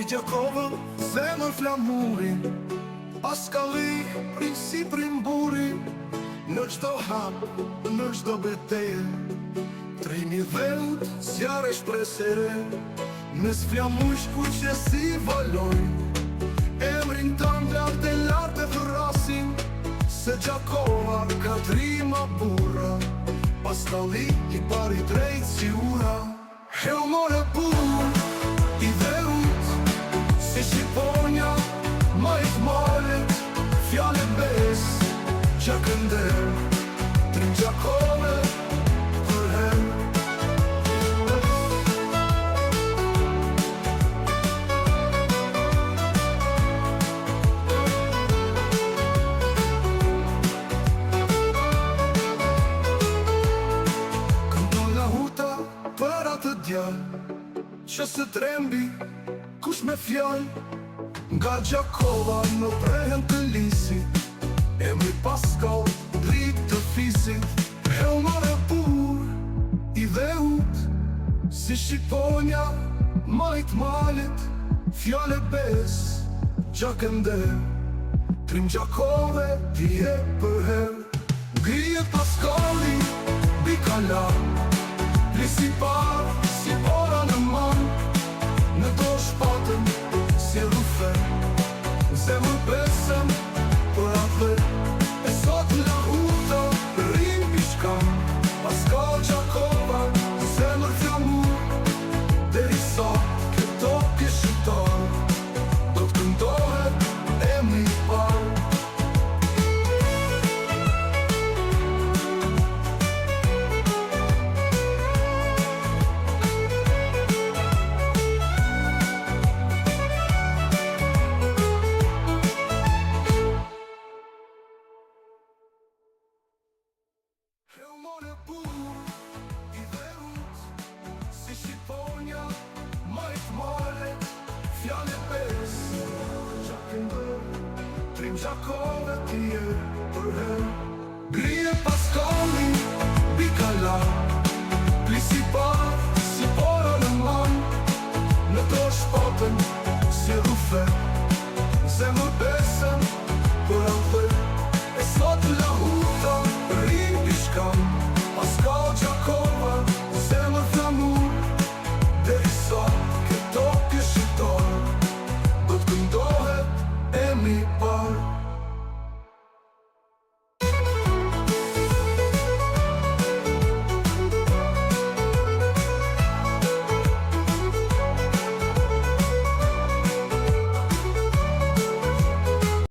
Gjakovë, zemër flamurin, pas kalli, prin si prin burin. Në qdo hap, në qdo beteje, trejni dheut, zjarë e shpresere. Mes flamush ku që si valoj, emrin tam lartë e lartë e thërasin. Se Gjakova ka trima burra, pas kalli i pari drejt si ura. E u more bur, i dheut, si Shqiponja, ma i t'malet, fjale bes, Gjakënder, trim Gjakove, për her. Këndon nga huta për atë djallë, që se trembi, kush me fjall. Nga Gjakova në prehen të lisit, emri Paskall, drit të fisit. E u more bur, i dheut, si Shqiponja, ma i t'malit, fjale bes, Gjakënder, trim Gjakove, tje për her. Grije Paskalli, bikala, plisi par, si ora në man. Në do shpatëm, si rufe, zemër besëm, për atë. E sot nga huta, rrim pishkam, Paskall Gjakova, zemër flamur. Deri sot, këto pjeshitar, do t'këndohet emri i par. E u more bur, i dheut, si Shqiponja, ma i t'malet, fjale bes, Gjakënder, trim Gjakove, tje për her. Grije Paskalli, bikala, plisi par,